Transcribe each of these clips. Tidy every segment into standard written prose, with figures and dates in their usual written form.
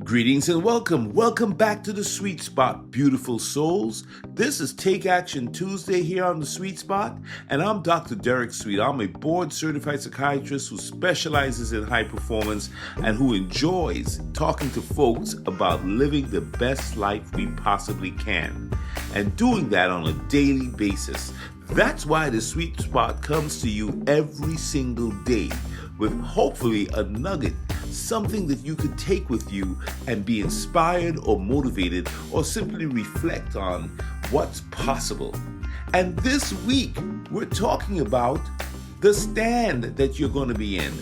Greetings and welcome. Welcome back to the Sweet Spot, beautiful souls. This is Take Action Tuesday here on the Sweet Spot, and I'm Dr. Derek Sweet. I'm a board-certified psychiatrist who specializes in high performance and who enjoys talking to folks about living the best life we possibly can, and doing that on a daily basis. That's why the Sweet Spot comes to you every single day with hopefully a nugget, something that you could take with you and be inspired or motivated or simply reflect on what's possible. And this week, we're talking about the stand that you're going to be in.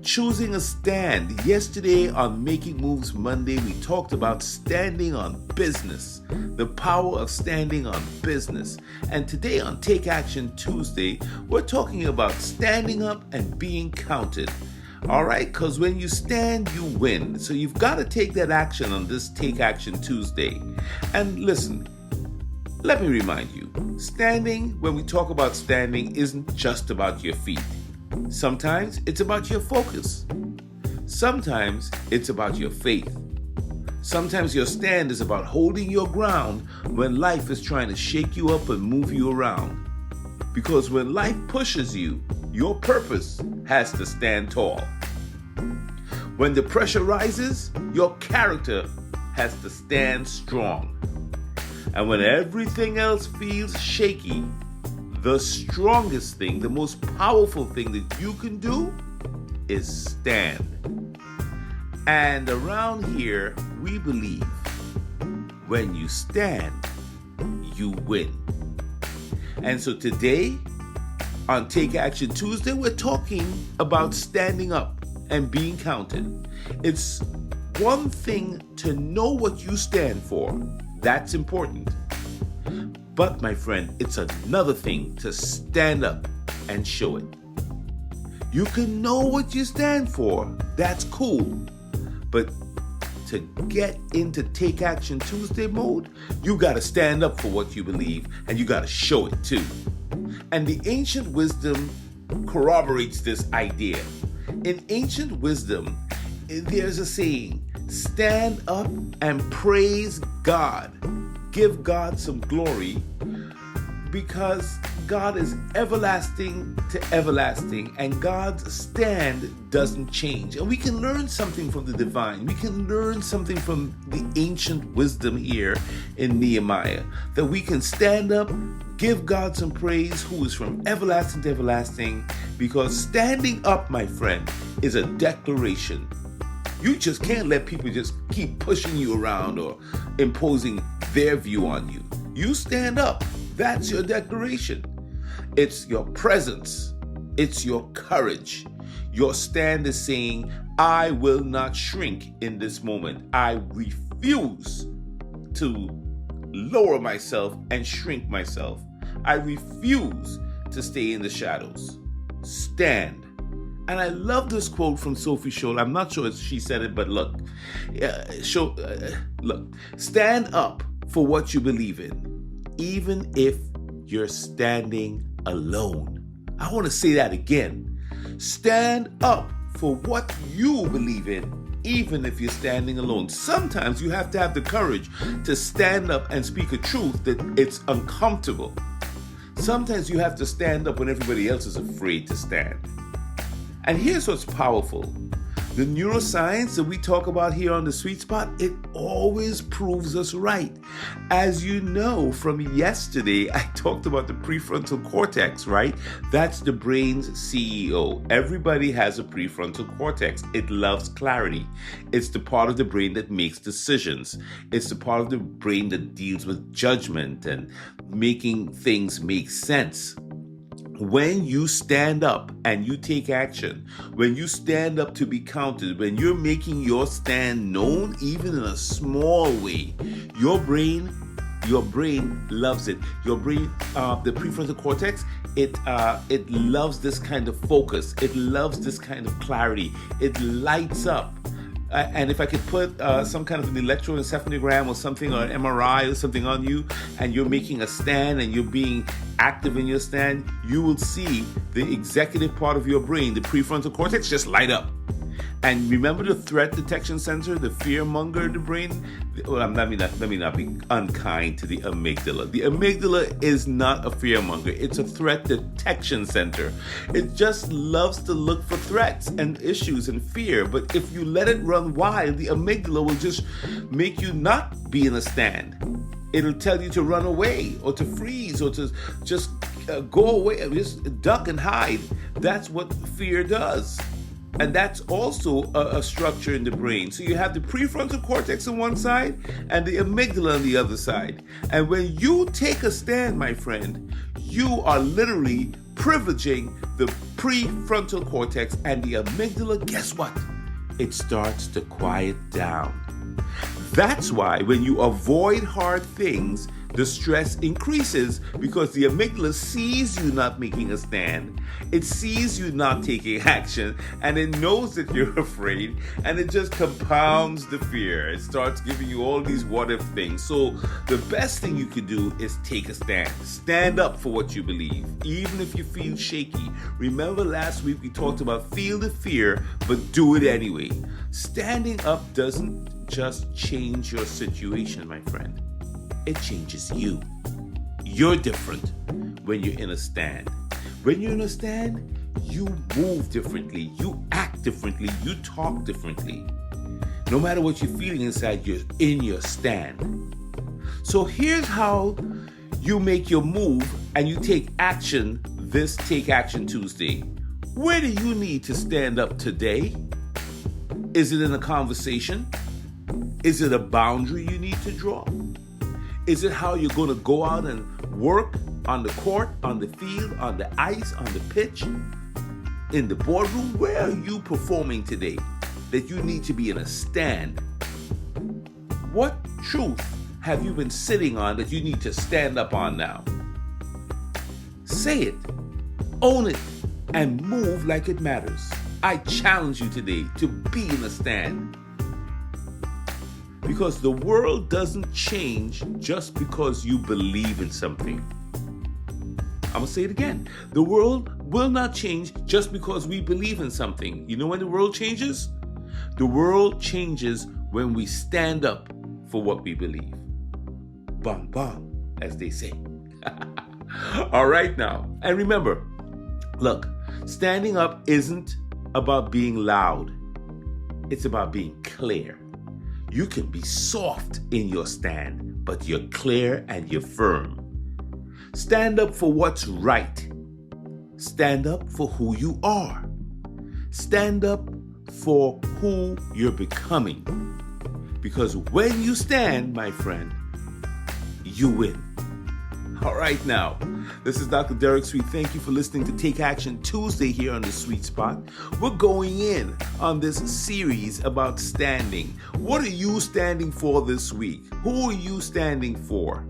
Choosing a stand. Yesterday on Making Moves Monday, we talked about standing on business, the power of standing on business. And today on Take Action Tuesday, we're talking about standing up and being counted. All right, because when you stand, you win. So you've got to take that action on this Take Action Tuesday. And listen, let me remind you, standing, when we talk about standing, isn't just about your feet. Sometimes it's about your focus. Sometimes it's about your faith. Sometimes your stand is about holding your ground when life is trying to shake you up and move you around. Because when life pushes you, your purpose has to stand tall. When the pressure rises, your character has to stand strong. And when everything else feels shaky, the strongest thing, the most powerful thing that you can do is stand. And around here, we believe when you stand, you win. And so today, on Take Action Tuesday, we're talking about standing up and being counted. It's one thing to know what you stand for. That's important. But my friend, it's another thing to stand up and show it. You can know what you stand for. That's cool. But to get into Take Action Tuesday mode, you got to stand up for what you believe, and you got to show it too. And the ancient wisdom corroborates this idea. In ancient wisdom, there's a saying, stand up and praise God. Give God some glory, because God is everlasting to everlasting, and God's stand doesn't change. And we can learn something from the divine. We can learn something from the ancient wisdom here in Nehemiah, that we can stand up, give God some praise, who is from everlasting to everlasting, because standing up, my friend, is a declaration. You just can't let people just keep pushing you around or imposing their view on you. You stand up. That's your declaration. It's your presence. It's your courage. Your stand is saying, I will not shrink in this moment. I refuse to lower myself and shrink myself. I refuse to stay in the shadows. Stand. And I love this quote from Sophie Scholl. I'm not sure if she said it, but look, stand up for what you believe in, even if you're standing alone. I want to say that again. Stand up for what you believe in, even if you're standing alone. Sometimes you have to have the courage to stand up and speak a truth that it's uncomfortable. Sometimes you have to stand up when everybody else is afraid to stand. And here's what's powerful. The neuroscience that we talk about here on the Sweet Spot, it always proves us right. As you know from yesterday, I talked about the prefrontal cortex, right? That's the brain's CEO. Everybody has a prefrontal cortex. It loves clarity. It's the part of the brain that makes decisions. It's the part of the brain that deals with judgment and making things make sense. When you stand up and you take action, when you stand up to be counted, when you're making your stand known, even in a small way, your brain loves it. Your brain, the prefrontal cortex, it loves this kind of focus. It loves this kind of clarity. It lights up. And if I could put some kind of an electroencephalogram or something, or an MRI or something on you, and you're making a stand and you're being active in your stand, you will see the executive part of your brain, the prefrontal cortex, just light up. And remember the threat detection center, the fear monger in the brain? Well, let me not be unkind to the amygdala. The amygdala is not a fear monger. It's a threat detection center. It just loves to look for threats and issues and fear. But if you let it run wild, the amygdala will just make you not be in a stand. It'll tell you to run away or to freeze or to just go away, just duck and hide. That's what fear does. And that's also a structure in the brain. So you have the prefrontal cortex on one side and the amygdala on the other side. And when you take a stand, my friend, you are literally privileging the prefrontal cortex, and the amygdala, guess what? It starts to quiet down. That's why when you avoid hard things, the stress increases, because the amygdala sees you not making a stand. It sees you not taking action, and it knows that you're afraid, and it just compounds the fear. It starts giving you all these what if things. So the best thing you can do is take a stand. Stand up for what you believe, even if you feel shaky. Remember last week we talked about feel the fear, but do it anyway. Standing up doesn't just change your situation, my friend. It changes you. You're different when you're in a stand. When you're in a stand, you move differently, you act differently, you talk differently. No matter what you're feeling inside, you're in your stand. So here's how you make your move and you take action this Take Action Tuesday. Where do you need to stand up today? Is it in a conversation? Is it a boundary you need to draw? Is it how you're going to go out and work on the court, on the field, on the ice, on the pitch, in the boardroom? Where are you performing today that you need to be in a stand? What truth have you been sitting on that you need to stand up on now? Say it, own it, and move like it matters. I challenge you today to be in a stand. Because the world doesn't change just because you believe in something. I'm going to say it again. The world will not change just because we believe in something. You know when the world changes? The world changes when we stand up for what we believe. Bang, bang, as they say. All right now. And remember, look, standing up isn't about being loud. It's about being clear. You can be soft in your stand, but you're clear and you're firm. Stand up for what's right. Stand up for who you are. Stand up for who you're becoming. Because when you stand, my friend, you win. All right now, this is Dr. Derek Sweet. Thank you for listening to Take Action Tuesday here on the Sweet Spot. We're going in on this series about standing. What are you standing for this week? Who are you standing for?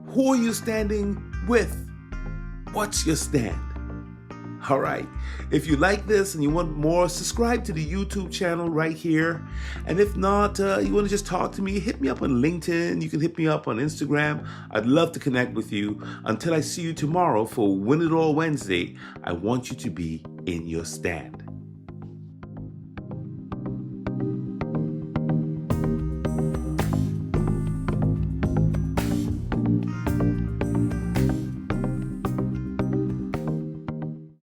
Who are you standing with? What's your stand? All right. If you like this and you want more, subscribe to the YouTube channel right here. And if not, you want to just talk to me, hit me up on LinkedIn. You can hit me up on Instagram. I'd love to connect with you. Until I see you tomorrow for Win It All Wednesday, I want you to be in your stand.